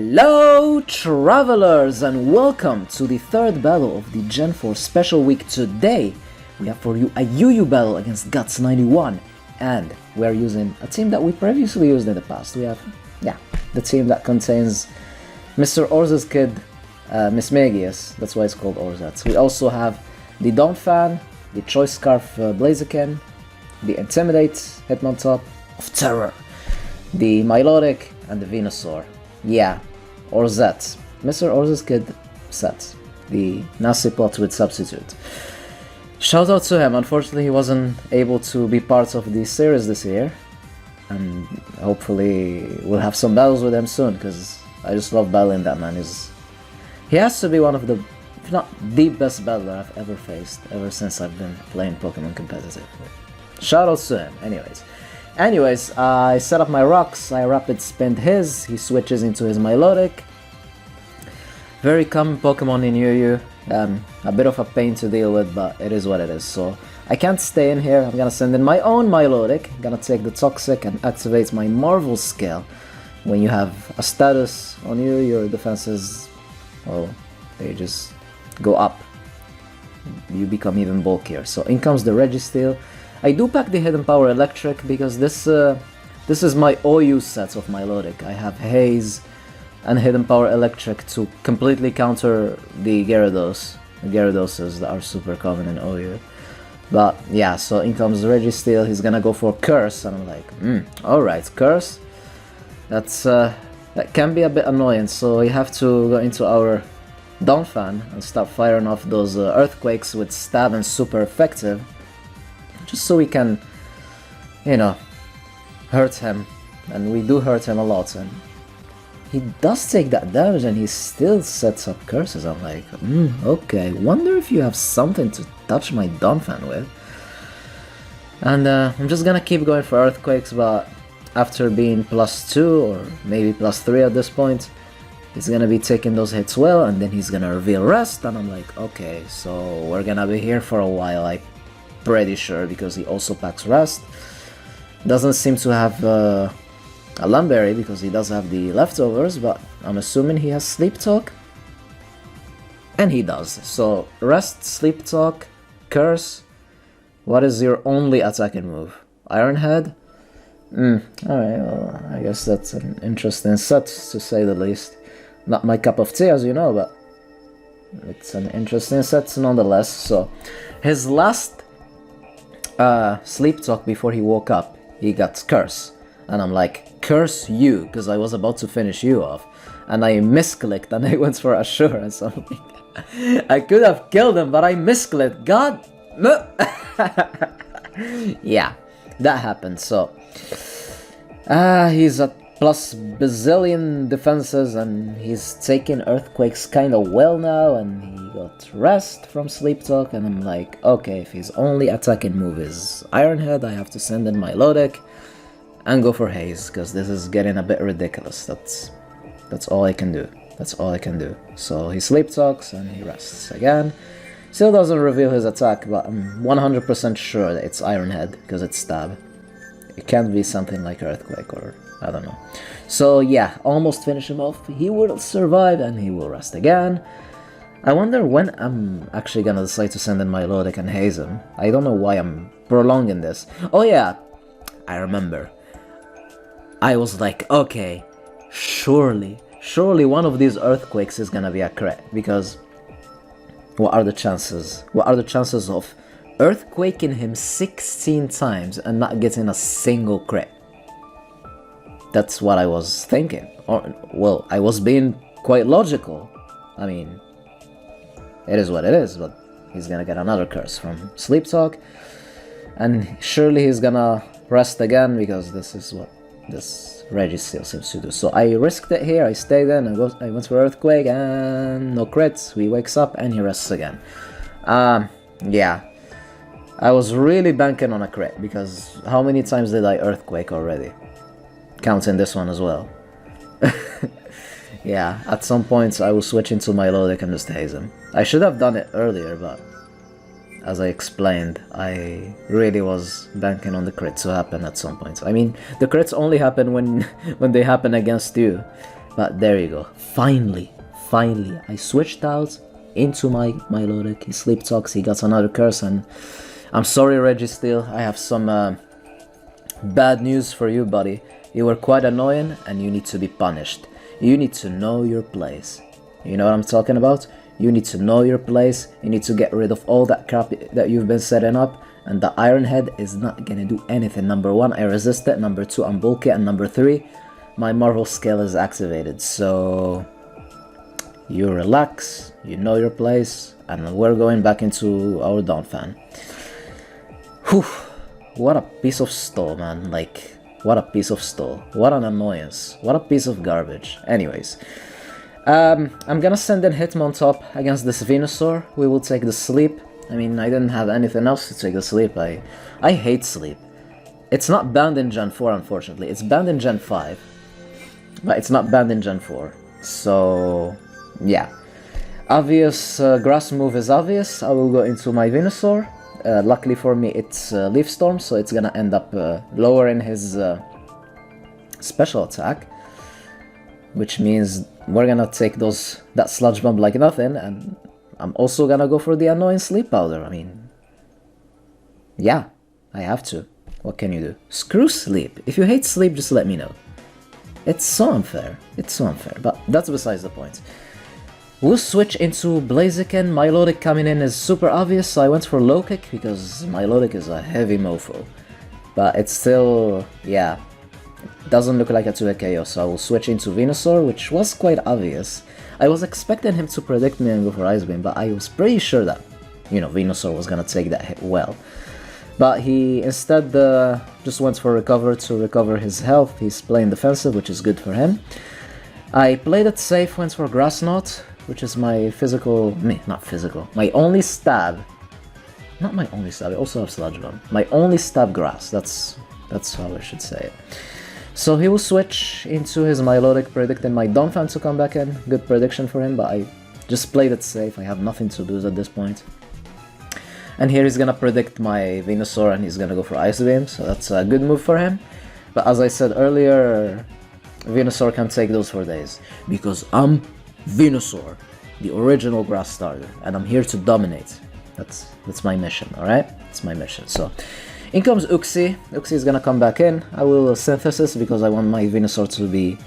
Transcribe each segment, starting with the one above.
Hello travelers and welcome to the third battle of the Gen 4 special week. Today we have for you a UU battle against Guts91, and we're using a team that we previously used in the past. We have, the team that contains Mr. Orza's kid, Mismagius, that's why it's called Orzats. We also have the Dawn Fan, the Choice Scarf Blaziken, the Intimidate Hitmontop of Terror, the Milotic, and the Venusaur. Yeah, Orzats. Mr. Orza's kid set. The nasty plot with substitute. Shout out to him. Unfortunately, he wasn't able to be part of the series this year. And hopefully we'll have some battles with him soon, because I just love battling that man. He has to be one of the, if not the best battler I've ever faced, ever since I've been playing Pokemon competitive. Shout outs to him, Anyways, I set up my rocks, I rapid spinned his, he switches into his Milotic. Very common Pokemon in UU, a bit of a pain to deal with, but it is what it is. So I can't stay in here, I'm gonna send in my own Milotic, gonna take the Toxic and activate my Marvel Scale. When you have a status on you, your defenses, well, they just go up. You become even bulkier. So in comes the Registeel. I do pack the Hidden Power Electric because this is my OU set of Milotic. I have Haze and Hidden Power Electric to completely counter the Gyarados that are super common in OU. But yeah, so in comes Registeel, he's gonna go for Curse, and I'm like, alright, Curse. That can be a bit annoying, so we have to go into our Dawn Fan and start firing off those Earthquakes with Stab and super effective. Just so we can, hurt him, and we do hurt him a lot, and he does take that damage and he still sets up curses. I'm like, okay, wonder if you have something to touch my Dawn Fan with. And I'm just gonna keep going for Earthquakes, but after being +2 or maybe +3 at this point, he's gonna be taking those hits well, and then he's gonna reveal Rest, and I'm like, okay, so we're gonna be here for a while, pretty sure, because he also packs Rest. Doesn't seem to have a Lumberry because he does have the leftovers, but I'm assuming he has Sleep Talk, and he does. So Rest, Sleep Talk, Curse. What is your only attacking move? Iron Head? Alright, well, I guess that's an interesting set, to say the least. Not my cup of tea, as you know, but it's an interesting set nonetheless. So his last Sleep Talk before he woke up, he got Curse, and I'm like, curse you, because I was about to finish you off, and I misclicked and I went for Assurance. I could have killed him, but I misclicked. God, no. Yeah, that happened. So he's at plus bazillion defenses, and he's taking Earthquakes kinda well now, and he got Rest from Sleep Talk, and I'm like, okay, if his only attacking move is Iron Head, I have to send in Milotic and go for Haze, because this is getting a bit ridiculous. That's all I can do. That's all I can do. So he Sleep Talks and he rests again. Still doesn't reveal his attack, but I'm 100% sure that it's Iron Head, because it's Stab. It can't be something like Earthquake, or I don't know. So yeah, almost finish him off. He will survive and he will rest again. I wonder when I'm actually gonna decide to send in Milotic and haze him. I don't know why I'm prolonging this. Oh yeah, I remember. I was like, okay, surely one of these Earthquakes is gonna be a crit, because what are the chances? What are the chances of Earthquaking him 16 times and not getting a single crit? That's what I was thinking. Or, well, I was being quite logical. I mean, it is what it is, but he's gonna get another curse from Sleep Talk, and surely he's gonna rest again, because this is what this Registeel seems to do. So I risked it here, I stayed in, I went for Earthquake, and no crits. He wakes up and he rests again. Yeah. I was really banking on a crit, because how many times did I Earthquake already? Counting this one as well. Yeah, at some points I will switch into Milotic and just haze him. I should have done it earlier, but as I explained, I really was banking on the crits to happen at some point. I mean, the crits only happen when they happen against you. But there you go. Finally, I switched out into my Milotic. He sleep talks, he got another curse, and I'm sorry, Registeel, I have some bad news for you, buddy. You were quite annoying, and you need to be punished. You need to know your place. You know what I'm talking about? You need to know your place, you need to get rid of all that crap that you've been setting up, and the Iron Head is not gonna do anything. Number 1, I resist it. Number 2, I'm bulky, and number 3, my Marvel skill is activated. So you relax, you know your place, and we're going back into our Donphan. Whew, what a piece of stall, man. Like, what a piece of stall. What an annoyance. What a piece of garbage. Anyways, I'm gonna send in Hitmontop against this Venusaur. We will take the sleep. I mean, I didn't have anything else to take the sleep. I hate sleep. It's not banned in Gen 4, unfortunately. It's banned in Gen 5, but it's not banned in Gen 4. So, yeah. Obvious grass move is obvious. I will go into my Venusaur. Luckily for me, it's Leaf Storm, so it's gonna end up lowering his special attack, which means we're gonna take that Sludge Bomb like nothing, and I'm also gonna go for the annoying Sleep Powder. I mean, yeah, I have to. What can you do? Screw sleep. If you hate sleep, just let me know. It's so unfair. It's so unfair, but that's besides the point. We'll switch into Blaziken. Milotic coming in is super obvious, so I went for Low Kick because Milotic is a heavy mofo. But it's still, yeah, it doesn't look like a 2-hit KO, so I will switch into Venusaur, which was quite obvious. I was expecting him to predict me and go for Ice Beam, but I was pretty sure that, you know, Venusaur was gonna take that hit well. But he instead just went for Recover to recover his health. He's playing defensive, which is good for him. I played it safe, went for Grass Knot, which is my my only stab. Not my only stab, I also have Sludge Bomb. My only stab Grass, that's how I should say it. So he will switch into his Milotic, predicting my Donphan to come back in. Good prediction for him, but I just played it safe. I have nothing to lose at this point. And here he's gonna predict my Venusaur and he's gonna go for Ice Beam, so that's a good move for him. But as I said earlier, Venusaur can take those for days. Because I'm Venusaur, the original grass starter, and I'm here to dominate. That's my mission, alright? It's my mission. So, in comes Uxie. Uxie is gonna come back in. I will Synthesis because I want my Venusaur to be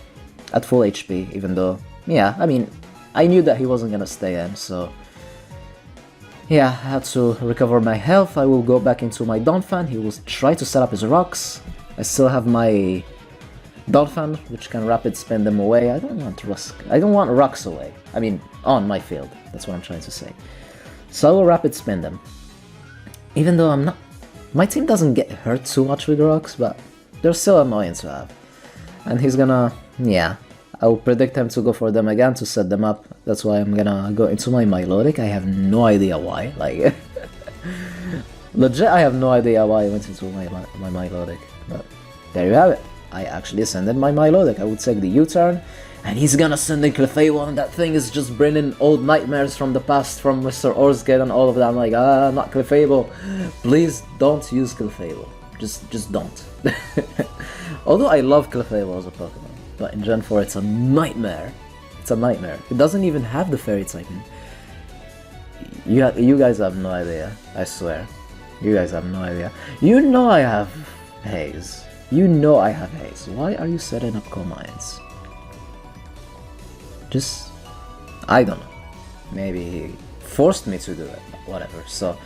at full HP, even though, yeah, I mean, I knew that he wasn't gonna stay in, so yeah, I had to recover my health. I will go back into my Donphan. He will try to set up his rocks. I still have my Donphan, which can rapid spin them away. I don't want rocks away. I mean, on my field. That's what I'm trying to say. So I will rapid spin them. Even though my team doesn't get hurt too much with rocks, but they're still annoying to have. And he's gonna, yeah, I will predict him to go for them again to set them up. That's why I'm gonna go into my Milotic. I have no idea why. Like, legit, I have no idea why I went into my Milotic. But there you have it. I actually sent in my Milotic. I would take the U-turn, and he's gonna send in Clefable, and that thing is just bringing old nightmares from the past, from Mr. Orsgate and all of that. I'm like, not Clefable. Please don't use Clefable. Just don't. Although I love Clefable as a Pokemon, but in Gen 4 it's a nightmare. It's a nightmare. It doesn't even have the Fairy typing. You guys have no idea. I swear. You guys have no idea. You know I have Haze. You know I have Haze. Why are you setting up Coal Mines? Just, I don't know. Maybe he forced me to do it, but whatever. So,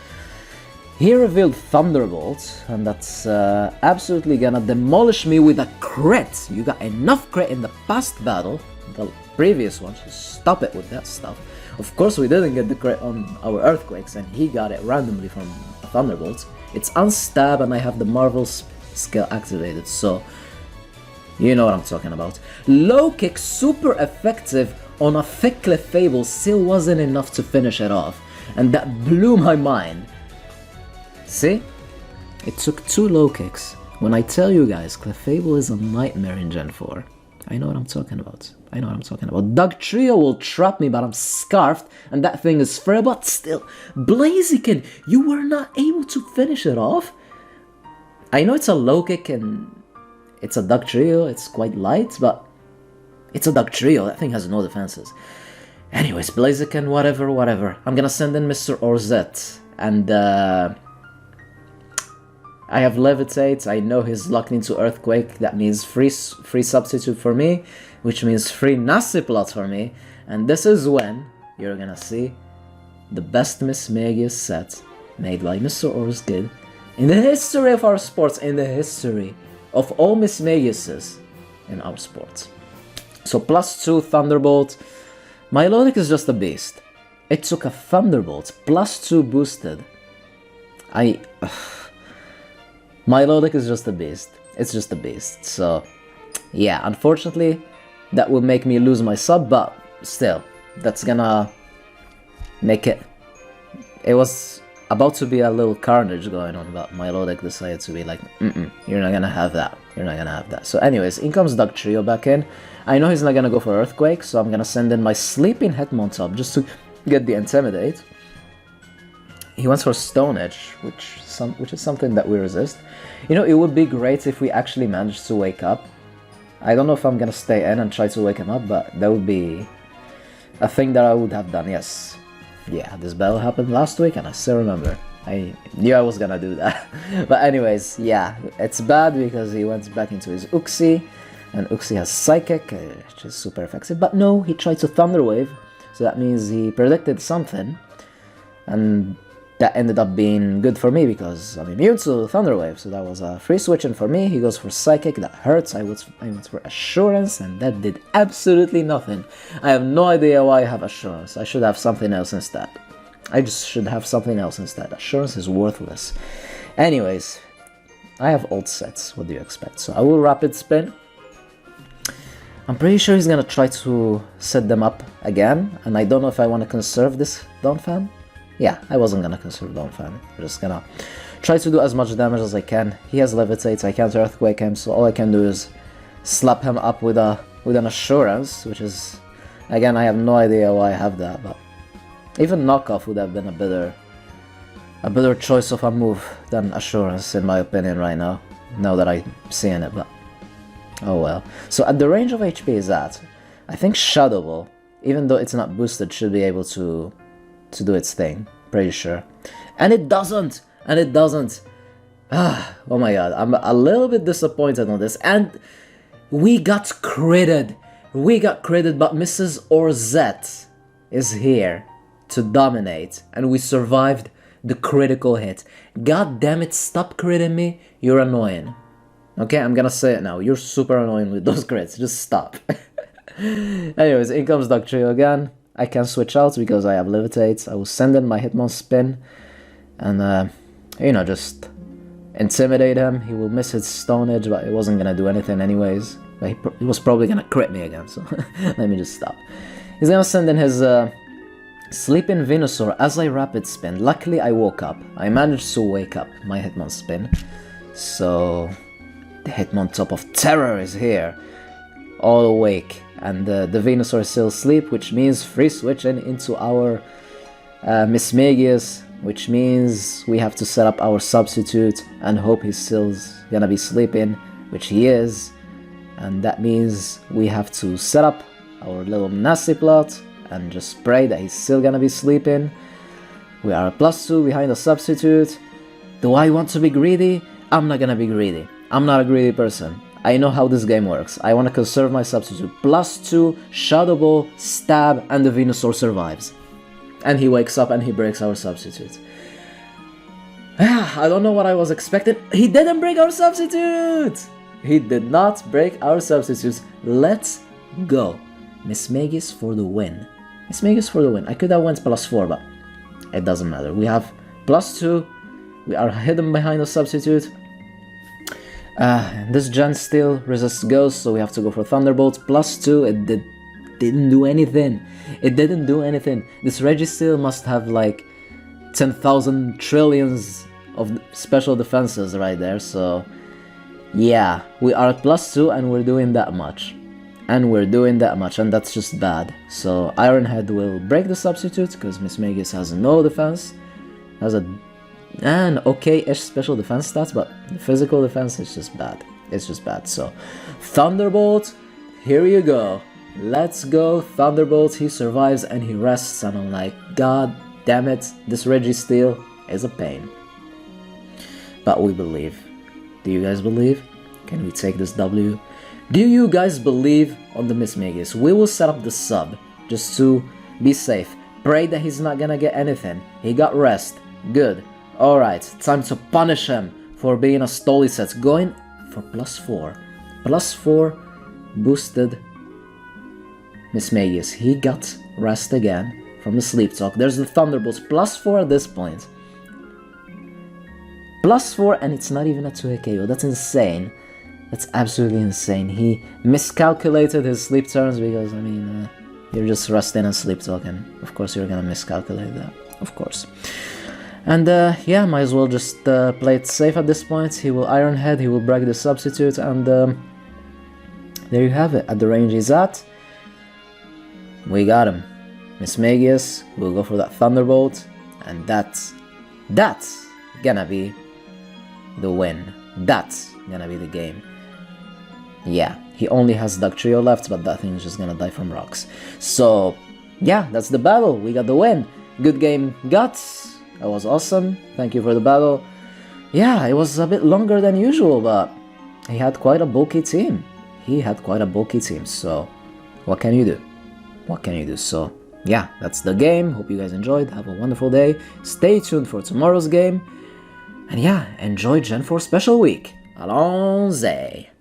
he revealed Thunderbolt, and that's absolutely gonna demolish me with a crit. You got enough crit in the past battle, the previous one, so stop it with that stuff. Of course, we didn't get the crit on our Earthquakes, and he got it randomly from Thunderbolt. It's unstab, and I have the Marvel's skill activated, so you know what I'm talking about. Low kick, super effective on a thick Clefable, still wasn't enough to finish it off, and that blew my mind. See? It took 2 low kicks. When I tell you guys, Clefable is a nightmare in Gen 4. I know what I'm talking about. I know what I'm talking about. Dugtrio will trap me, but I'm scarfed, and that thing is fair, but still. Blaziken, you were not able to finish it off? I know it's a low kick and it's a Dugtrio, it's quite light, but It's a Dog Trio, that thing has no defenses. Anyways, Blaziken, whatever. I'm gonna send in Mr. Orzet, and I have Levitate. I know he's locked into Earthquake. That means free substitute for me, which means free Nasty Plot for me. And this is when you're gonna see the best Mismagius set made by Mr. Orzet in the history of our sports, in the history of all Mismagiuses in our sports. So +2 Thunderbolt. Milotic is just a beast. It took a Thunderbolt +2 boosted. Milotic is just a beast. It's just a beast. So yeah, unfortunately that will make me lose my sub, but still, that's gonna make it. It was about to be a little carnage going on, but Milotic decided to be like, you're not gonna have that. You're not gonna have that. So anyways, in comes Dog Trio back in. I know he's not gonna go for Earthquake, so I'm gonna send in my Sleeping Hitmontop just to get the Intimidate. He went for Stone Edge, which is something that we resist. You know, it would be great if we actually managed to wake up. I don't know if I'm gonna stay in and try to wake him up, but that would be a thing that I would have done, yes. Yeah, this battle happened last week and I still remember. I knew I was gonna do that. But anyways, yeah, it's bad because he went back into his Uxie, and Uxie has Psychic, which is super effective. But no, he tried to Thunder Wave, so that means he predicted something, and that ended up being good for me because I'm immune to Thunder Wave, so that was a free switch in for me. He goes for Psychic, that hurts. I went for Assurance, and that did absolutely nothing. I have no idea why I have Assurance. I should have something else instead. I just should have something else instead. Assurance is worthless. Anyways, I have old sets. What do you expect? So I will Rapid Spin. I'm pretty sure he's gonna try to set them up again, and I don't know if I want to conserve this Donphan. Yeah, I wasn't gonna conserve Donphan. I'm just gonna try to do as much damage as I can. He has Levitate, I can't Earthquake him, so all I can do is slap him up with an Assurance, which is, again, I have no idea why I have that, but even Knockoff would have been a better choice of a move than Assurance, in my opinion, right now that I'm seeing it, but oh well. So at the range of HP is that, I think Shadow Ball, even though it's not boosted, should be able to do its thing, pretty sure. And it doesn't! Oh my god, I'm a little bit disappointed on this, and we got critted, but Mrs. Orzet is here to dominate, and we survived the critical hit. God damn it, stop critting me, you're annoying. Okay, I'm gonna say it now, you're super annoying with those crits, just stop. Anyways, in comes Dog Trio again. I can switch out because I have Levitate. I will send in my Hitmonspin and, you know, just intimidate him. He will miss his Stone Edge, but it wasn't gonna do anything anyways. But he was probably gonna crit me again, so let me just stop. He's gonna send in his Sleeping Venusaur as I Rapid Spin. Luckily, I woke up. I managed to wake up my Hitmonspin. So the Hitmontop of Terror is here, all awake. And the Venusaur is still asleep, which means free switching into our Mismagius, which means we have to set up our substitute and hope he's still gonna be sleeping, which he is. And that means we have to set up our little Nasty Plot and just pray that he's still gonna be sleeping. We are a +2 behind the substitute. Do I want to be greedy? I'm not gonna be greedy. I'm not a greedy person. I know how this game works. I want to conserve my substitute. +2, Shadow Ball, Stab, and the Venusaur survives. And he wakes up and he breaks our substitute. I don't know what I was expecting. He didn't break our substitute! He did not break our substitutes. Let's go. Mismagius for the win. Mismagius for the win. I could have went +4, but it doesn't matter. We have +2. We are hidden behind the substitute. This gen still resists Ghost, so we have to go for Thunderbolt. +2, it didn't do anything. It didn't do anything. This Registeel must have like 10,000 trillions of special defenses right there, so yeah, we are at +2 and we're doing that much. And that's just bad. So Ironhead will break the substitute, because Mismagius has no defense. Has an okay-ish special defense stats, but the physical defense is just bad. It's just bad. So Thunderbolt, here you go. Let's go, Thunderbolt. He survives and he rests, and I'm like, god damn it, this Registeel is a pain. But we believe. Do you guys believe? Can we take this W? Do you guys believe on the Mismagius? We will set up the sub, just to be safe. Pray that he's not gonna get anything. He got rest. Good. Alright, time to punish him for being a Stoli set. Going for +4. +4 boosted Mismagius. He got rest again from the Sleep Talk. There's the Thunderbolts. +4 at this point. +4, and it's not even a 2-hit KO. That's insane. That's absolutely insane. He miscalculated his sleep turns because, I mean, you're just resting and Sleep Talk, and of course you're gonna miscalculate that. Of course. And yeah, might as well just play it safe at this point. He will Iron Head, he will break the substitute, and there you have it. At the range he's at, we got him. Mismagius will go for that Thunderbolt, and that's gonna be the win. That's gonna be the game. Yeah, he only has Dugtrio left, but that thing is just gonna die from rocks. So yeah, that's the battle. We got the win. Good game, Guts. That was awesome. Thank you for the battle. Yeah, it was a bit longer than usual, but he had quite a bulky team. So what can you do? What can you do? So yeah, that's the game. Hope you guys enjoyed. Have a wonderful day. Stay tuned for tomorrow's game. And yeah, enjoy Gen 4 Special Week. Allons-y!